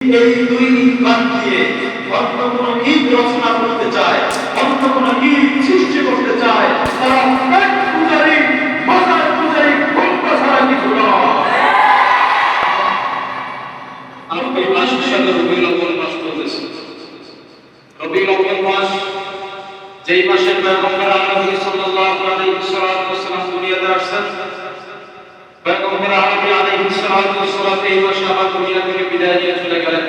এই দুই গান দিয়ে অন্য কোন ঈদ রচনা করতে চায়, অন্য কোন ঈদ সৃষ্টি করতে চায়, তারা এক পূজারী মাজার পূজারী ঘন্টা ছাড়া কিছু নয়। এই মাসের সাথে রবিউল আউয়াল মাস চলতেছে। রবিউল আউয়াল মাস যেই মাসে পয়গম্বর আলাইহি সাল্লাল্লাহু আলাইহি ওয়াসাল্লাম দুনিয়াতে আসছেন, পয়গম্বর আলাইহি সাল্লাল্লাহু আলাইহি ওয়াসাল্লাম এই মাসে আবার দুনিয়া থেকে বিদায় নিয়ে চলে গেলেন।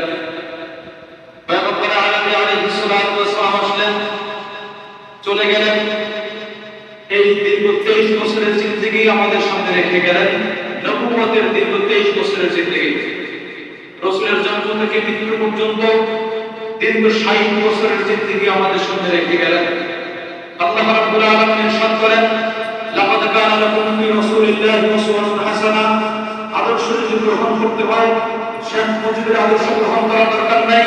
পয়গম্বর আলাইহি সাল্লাল্লাহু আলাইহি ওয়াসাল্লাম আসলেন, চলে গেলেন। এই দীর্ঘ 23 বছরের জিন্দেগি আমাদের সামনে রেখে গেলেন। নবুয়তের দীর্ঘ 23 বছরের জিন্দেগি, রাসূলের জন্ম থেকে মৃত্যু পর্যন্ত দীর্ঘ 60 বছরের জিন্দেগি আমাদের সামনে রেখে গেলেন। আল্লাহ রাব্বুল আলামিন ইরশাদ করেন, লাকাদ কানা লাকুম ফি রাসূলিল্লাহি উসওয়াতুন হাসানাহ। আদর্শ যদি গ্রহণ করতে হয়, শেখ মুজিবের আদর্শ গ্রহণ করার দরকার নাই।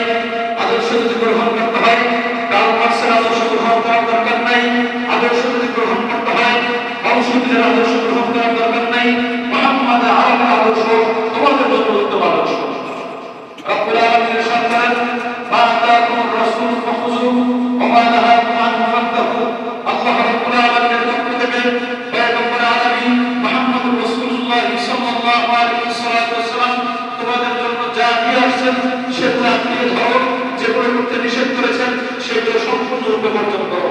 আদর্শ যদি গ্রহণ করতে হয়, কার্ল মার্ক্সের আদর্শ গ্রহণ করার দরকার নাই। আদর্শ যদি গ্রহণ করতে হয়, বংশীদের আদর্শ গ্রহণ করার দরকার নাই। মুহাম্মদ আরবের আদর্শ তোমাদের জন্য উত্তম আদর্শ। রব্বুল আলামিন ইরশাদ করেন, ফাতাকুর রাসূল ফাখুযু ওয়া মা নাহাকুম আনহু ফান্তাহু। আল্লাহ রাব্বুল আলামিনের পক্ষ থেকে পয়গম্বর আলামিন মুহাম্মদুর রাসূলুল্লাহ সাল্লাল্লাহু আলাইহি ওয়াসাল্লাম তোমাদের জন্য যা দিয়ে আসছেন সেগুলো আপনি ধরো, যেগুলো করতে নিষেধ করেছেন সেগুলো সম্পূর্ণরূপে বর্জন করো।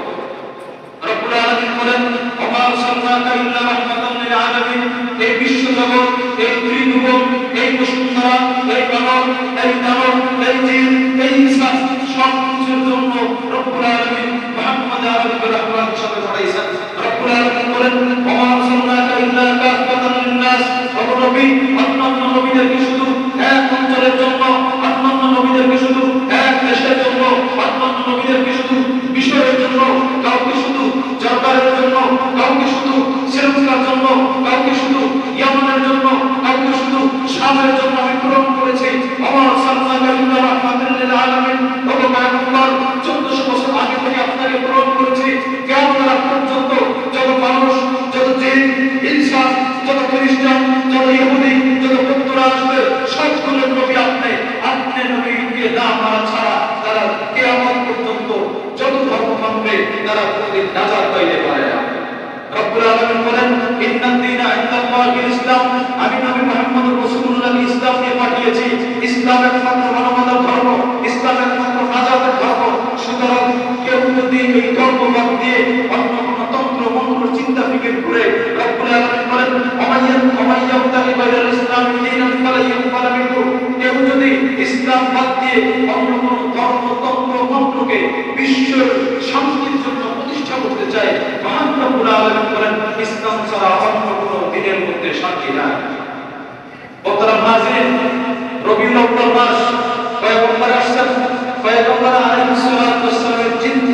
রব্বুল আলামিন বলেন, ওয়া মা আরসালনাকা ইল্লা রাহমাতান লিল আলামিন। এই বিশ্ব জগৎ, এই ত্রিভুবন, এই বসুন্ধরা, এই মানব, এই দানব, এই জিন, এই ইনসান সব কিছুর জন্য রব্বুল আলামিন মুহাম্মদ আরবিকে রাহমাত হিসেবে পাঠাইছেন। রব্বুল আলামিন বলেন, ওয়া মা আরসালনাকা ইল্লা কাফাতান লিন-নাস। ও নবী, অন্যান্য নবীদেরকে শুধু এক অঞ্চলের জন্য, অন্যান্য নবীদেরকে শুধু এক দেশের জন্য, অন্যান্য নবীদেরকে শুধু বিষয়ের জন্য, কাউকে শুধু জরবারের জন্য, কাউকে শুধু শ্রীলঙ্কার জন্য, কাউকে শুধু ইয়ামানের জন্য, কাউকে শুধু শামের জন্য আমি প্রেরণ করেছি। আমার সাল্লাল্লাহু আলাইহি রাহমাতুল লিল আলামিন। ও পয়গম্বর, 1400 বছর আগে থেকে আপনাকে প্রেরণ করেছি। কিয়ামতের আগ পর্যন্ত যত মানুষ, যত জিন, ইনসান, যত খ্রিস্টান, যত ইহুদি, যত বৌদ্ধরা আসবে, সবগুলোর নবী আপনি। আপনি নবীকে না মানা ছাড়া তারা কিয়ামত পর্যন্ত যত ধর্ম মানবে তারা কোনদিন নাজাত পাইতে পারে না। রব্বুল আলামিন বলেন, ইন্নাদ দীনা ইনদাল্লাহিল ইসলাম। আমি নবী মুহাম্মদুর রাসূলুল্লাহ ইসলাম নিয়ে পাঠিয়েছি। ইসলাম একমাত্র মানবতার ধর্ম, ইসলাম একমাত্র নাজাতের ধর্ম। সুতরাং কেউ যদি এই ধর্ম বাদ দিয়ে অন্য কোন তন্ত্র মন্ত্র চিন্তা ফিকির করে, রব্বুল আলামিন বলেন, ওমাইয়াবতাগি গায়রাল ইসলাম দীনান ফালা ইউকবাল মিনহু। কেউ যদি ইসলাম বাদ দিয়ে অন্য কোন ধর্ম তন্ত্র মন্ত্রকে বিশ্বের শান্তির জন্য প্রতিষ্ঠা করতে চায়, মহান রব্বুল আলামিন বলেন, ইসলাম ছাড়া অন্য কোন দিনের মধ্যে শান্তি নাই। বর্তমান হাজির রবিউল আউয়াল মাস, পয়গম্বর আসছেন। পয়গম্বর আলাইহিস সালাতু ওয়াস সালামের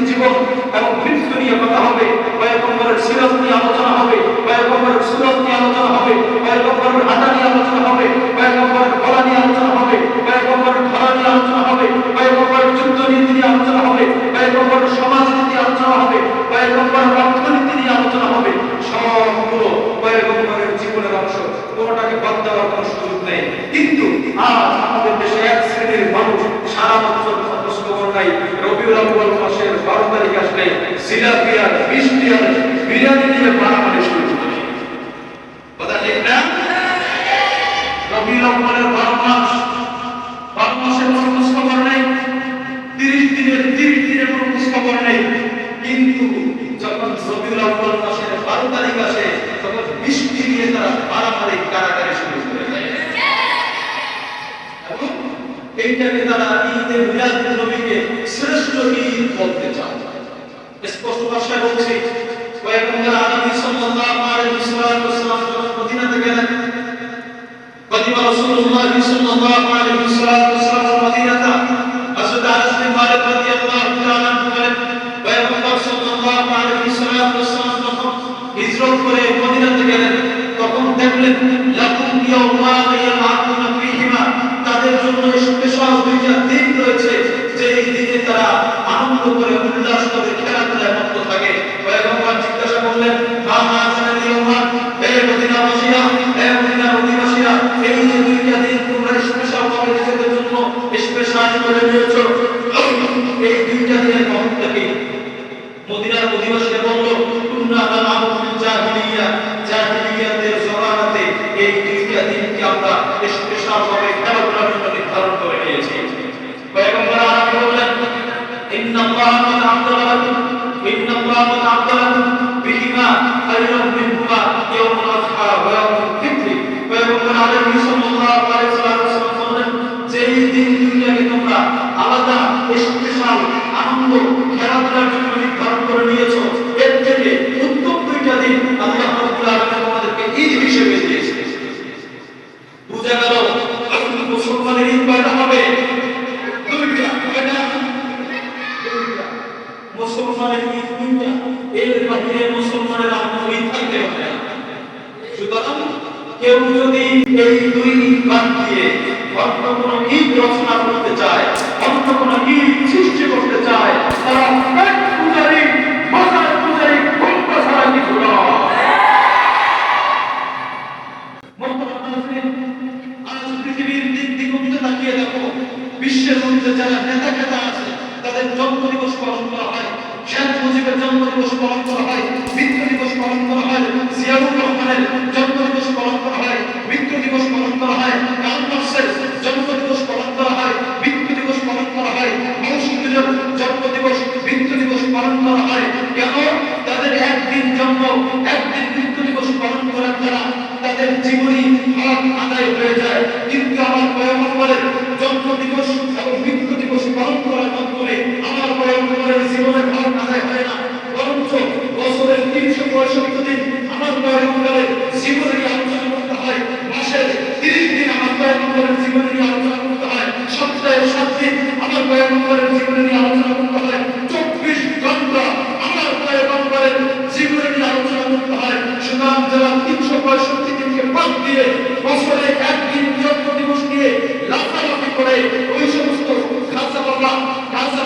জীবন এবং মৃত্যু নিয়ে কথা হবে, পয়গম্বরের সিরাত নিয়ে আলোচনা হবে, পয়গম্বরের সুরাত নিয়ে আলোচনা হবে, পয়গম্বরের হাঁটা নিয়ে আলোচনা হবে, পয়গম্বরের গলা নিয়ে আলোচনা হবে, পয়গম্বরের ধরা নিয়ে আলোচনা হবে, পয়গম্বরের যুদ্ধ নীতি নিয়ে আলোচনা হবে, পয়গম্বরের সমাজ নীতি নিয়ে আলোচনা হবে, পয়গম্বরের অর্থনীতি নিয়ে আলোচনা হবে। সবগুলো পয়গম্বরের জীবনের অংশ, কোনটাকে বাদ দেওয়ার কোনো সুযোগ নেই। কিন্তু আজ আমাদের দেশে এক শ্রেণীর মানুষ সারা বছর খবর নাই, রবিউল আউয়াল মাসের 12 তারিখ আসলে জিলাপি আর মিষ্টি আর বিরিয়ানি দিয়ে মারামারি শুরু করে। কথা ঠিক না? রবিউল আউয়ালের 12 মাস, 12 মাসের কোনো খবর নেই, 30 দিনের কোনো খবর নেই। কিন্তু যখন রবিউল আউয়াল মাসের 12 তারিখ আসে, তখন মিষ্টি দিয়ে তারা মারামারি কারাকারি শুরু করে দেয়। এইটাকে তারা ঈদে মিলাদুন নবীকে শ্রেষ্ঠ ঈদ বলতে চায়। স্পষ্ট ভাষায় বলছি, পয়গম্বর আলাইহিস সাল্লাল্লাহু আলাইহি ওয়াসাল্লাম যখন মদিনাতে গেলেন, কদিমা রাসূলুল্লাহ সাল্লাল্লাহু আলাইহি ওয়াসাল্লাম মদিনাতে, হযরত আনাস বিন মালিক রাদিয়াল্লাহু তাআলা আনহু বলেন, পয়গম্বর সাল্লাল্লাহু আলাইহি ওয়াসাল্লাম যখন হিজরত করে মদিনাতে গেলেন, তখন দেখলেন লাকুম ইয়াউমান ইয়ামাতুনা ফীহিমা। তাদের জন্য স্পেশাল দুইটা দিন রয়েছে, যে এই দিনে তারা আনন্দ করে, উল্লাস করে, খেলাধুলায় মত্ত থাকে। পয়গম্বর জিজ্ঞাসা করলেন, মা হাযাল ইয়াউমান, হে মদিনাবাসীরা, হে মদিনার অধিবাসীরা, এই যে দুইটা দিন তোমরা স্পেশাল ভাবে নিজেদের জন্য স্পেশাল করে নিয়েছো। এই দুইটা দিনের মহত্ব কি? মদিনার অধিবাসীরা বলল, কুন্না নানাবুল জাহিলিয়া, জাহিলিয়াতের জমানাতে এই দুইটা দিনকে আমরা স্পেশাল ভাবে খেলা করার জন্য নির্ধারণ করে নিয়েছি। পয়গম্বর আরবি বললেন, ইন্নাল্লাহ মান আবদালাকুম বিহিমা খায়রুম মিনহুমা ইয়াউমুল আযহা ওয়া ইয়াউমুল ফিত্র। পয়গম্বর আরবি সাল্লাল্লাহু আলাইহি ওয়াসাল্লাম বলেন, যেই দিন দুইটাকে তোমরা আলাদা স্পেশাল আনন্দ খেলাধুলার জন্য নির্ধারণ করে নিয়েছো, এর থেকে উত্তম দুইটা দিন আল্লাহ রাব্বুল আলামিন তোমাদেরকে ঈদ হিসেবে দিয়েছে। বুঝা গেল মুসলমানের ঈদ কয়টা হবে? দুইটা। কয়টা? দুইটা। মুসলমানের ঈদ দুইটা, এর বাহিরে মুসলমানের অন্য ঈদ থাকতে পারে না। সুতরাং কেউ যদি এই দুই ঈদ বাদ দিয়ে অন্য কোনো ঈদ রচনা করতে চায়, অন্য কোনো ঈদ সৃষ্টি করতে চায়, তারা এক পূজারী, মাজার পূজারী, গঙ্গা ছাড়া কিছু নয়। আজ পৃথিবীর দিক দিগন্তে তাকিয়ে দেখো, বিশ্বের মধ্যে যারা নেতা খেতা আছে তাদের জন্মদিবস পালন করা হয়, শেখ মুজিবের জন্মদিবস পালন করা হয়, মৃত্যু দিবস পালন করা হয়, জিয়াউর রহমানের জন্মদিবস পালন করা হয়, মৃত্যু দিবস পালন করা হয়, কার্ল মার্ক্সের জন্মদিবস পালন করা হয়, মৃত্যু দিবস পালন করা হয়, মাওসেতুংয়ের জন্মদিবস, মৃত্যু দিবস পালন করা হয়। কেন? তাদের একদিন জন্ম, একদিন মৃত্যু দিবস পালন করার দ্বারা তাদের জীবনী হক আদায় হয়ে যায়। কিন্তু আমার পয়গম্বরের জন্মদিবস এবং মৃত্যু দিবস পালন করার মাধ্যমে আমার পয়গম্বরের জীবনের হক আদায় হয় না, বরঞ্চ বছরের 365 দিন আমার পয়গম্বরের জীবনে আলোচনা করতে হয়, মাসের 30 দিন আমার পয়গম্বরের জীবনে নিয়ে আলোচনা করতে হয়, সপ্তাহে 7 দিন আমার পয়গম্বরের জীবনে নিয়ে আলোচনা করতে হয়, 24 ঘন্টা আমার পয়গম্বরের জীবনে নিয়ে আলোচনা করতে হয়। সুতরাং যারা 365 দিনকে বাদ দিয়ে বছরে একদিন জন্মদিবস নিয়ে লাফালাফি করে, ওই সমস্ত খাজা বাবা, কাঞ্জা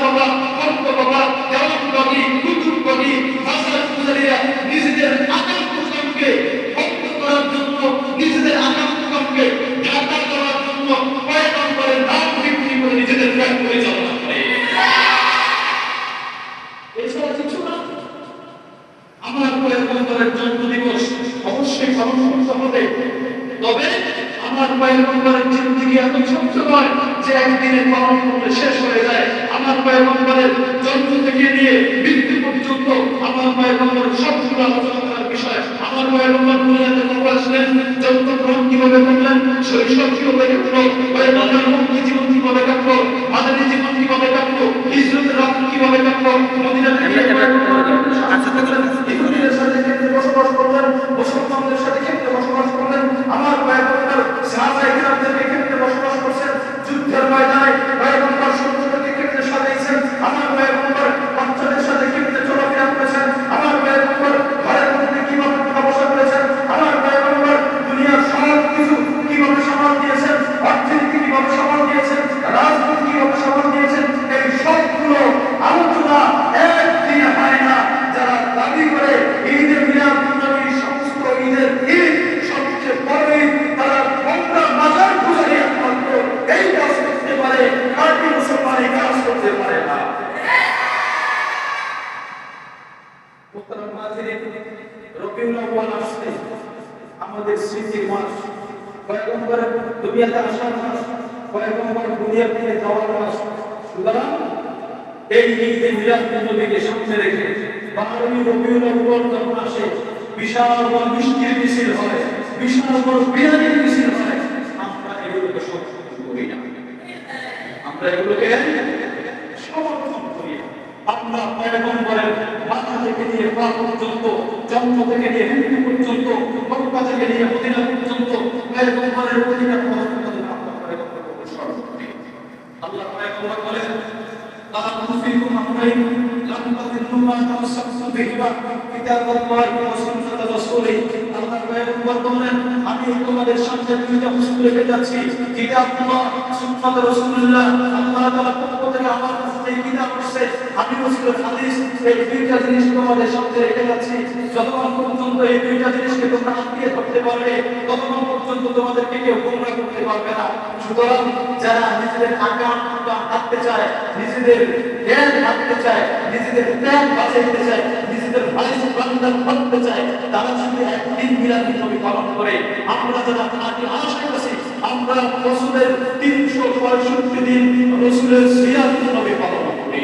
বাবা, ভক্ত বাবা, দেওয়ানবাগী, কুতুববাগী, মাজার পূজারীরা নিজেদের আকাঙ্ক্ষাকে ভক্ত করার জন্য, নিজেদের আকাঙ্ক্ষাকে ঢাকা করার জন্য পয়গম্বরের নাম বিক্রি করে নিজেদের ব্যাগ পরিচালনা করে। এছাড়া কিছু না। আমার পয়গম্বরের জন্মদিবস অবশ্যই পালন করতে হবে, তবে আমার পয়গম্বরের জিন্দেগি এত ছোট্ট নয় যে একদিনে পালন করলে শেষ হয়ে যায়। আমার পয়গম্বরের জন্ম থেকে নিয়ে মৃত্যু পর্যন্ত আমার পয়গম্বরের সবগুলো আলোচনা করার বিষয়। আমার পয়গম্বর দুনিয়াতে কবে আসলেন, জন্মগ্রহণ কিভাবে করলেন, শৈশব কিভাবে কাটলো, পয়গম্বরের মুক্তি জীবন কিভাবে কাটলো, মাদানী জীবন কিভাবে কাটলো, হিজরতের রাত্রি কিভাবে কাটলো, মদিনা থেকে ইহুদিদের সাথে কেমনে বসবাস করলেন, মুসলমানদের সাথে কেমনে বসবাস করলেন, আমার পয়গম্বর সাহাবায়ে কিরামদেরকে কেমনে বসবাস করছেন, যুদ্ধের ময়দানে পয়গম্বর শত্রুদেরকে কেমনে সাজাইছেন, আমার পয়গম্বর বাচ্চাদের সাথে কেমনে চলাফেরা করেছেন, আমার পয়গম্বর ঘরের মধ্যে কিভাবে বসা করেছেন, আমার পয়গম্বর দুনিয়ার সব কিছু কিভাবে সামাল দিয়েছেন, অর্থনীতি কিভাবে সামাল দিয়েছেন, রাজনীতি কিভাবে সামাল দিয়েছেন, এই সবগুলো আলোচনা একদিনে হয় না। যারা দাবি করে ঈদের মিলাদ নবীর সমস্ত ঈদের ঈদ সবচেয়ে বড় ঈদ, তারা গঙ্গা মাজার পূজারী একমাত্র এই কাজ করতে পারে, আর কি মুসলমান এই কাজ করতে পারে না। রবিউল আউয়াল আসছে, আমাদের স্মৃতির মাস, পয়গম্বরের দুনিয়াতে আসার মাস, পয়গম্বর দুনিয়া থেকে যাওয়ার মাস। সুতরাং এই ঈদে মিলাদ নবীকে সামনে রেখে 12ই রবিউল আউয়াল যখন আসে, বিশাল বড় মিষ্টির মিছিল হয়, বিশাল বড় বিরিয়ানির মিছিল হয়, আমরা এগুলোকে সমর্থন করি না। আমরা এগুলোকে সমর্থন করি না। আমরা পয়গম্বরের মাথা থেকে নিয়ে পা পর্যন্ত, জন্ম থেকে নিয়ে মৃত্যু পর্যন্ত, মক্কা থেকে নিয়ে মদিনা পর্যন্ত পয়গম্বরের প্রতিটা পদক্ষেপ আমরা পয়গম্বরকে অনুসরণ করি। আল্লাহ পয়গম্বর বলেন, লাকুম ফীকুম আমরাইন লাম তাযিল্লু মা তামাসসাকতুম বিহিমা কিতাবাল্লাহি ওয়া সুন্নাতা রাসূলিহি। আল্লাহ পয়গম্বর বলেন, আমি তোমাদের সামনে দুইটা বস্তু রেখে যাচ্ছি, কিতাবুল্লাহ, সুন্নাত রাসূলুল্লাহ। আল্লাহ তাআলা পক্ষ থেকে আমার কাছে এই কিতাব আসছে, আমি রাসূলের হাদিস এই দুইটা জিনিস তোমাদের সামনে রেখে যাচ্ছি। যতক্ষণ পর্যন্ত এই দুইটা জিনিসকে তোমরা আটকে ধরতে পারবে, ততক্ষণ পর্যন্ত তোমাদেরকে কেউ গোমরাহ করতে পারবে না। সুতরাং যারা নিজেদের আকাম হাঁটতে চায়, নিজেদের জ্ঞান হাঁটতে চায়, নিজেদের ত্যাগ বাঁচাইতে চায়, নিজেদের ভাইস বান্দান করতে চায়, তারা শুধু একদিন মিলাদুন নবী পালন করে। আমরা যারা খাঁটি আশায় আছি, আমরা রাসূলের 365 দিন রাসূলের সিয়ারতুন নবী পালন করি।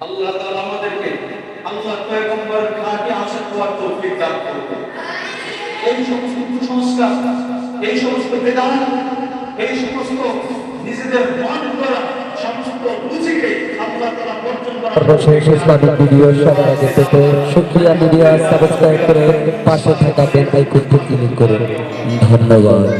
আল্লাহ তাআলা আমাদেরকে আল্লাহর পয়গম্বর খাঁটি আশা করার তৌফিক দান করুন। এই সমস্ত কুসংস্কার, এই সমস্ত বেদাত, এই সমস্ত নিজেদের মন করা সমস্ত রুচিকে আল্লাহ তাআলা বর্জন করার সর্বশেষ ইসলামিক ভিডিও সবার আগে পেতে শুকরিয়া মিডিয়া সাবস্ক্রাইব করে পাশে থাকা বেল আইকনটি ক্লিক করুন। ধন্যবাদ।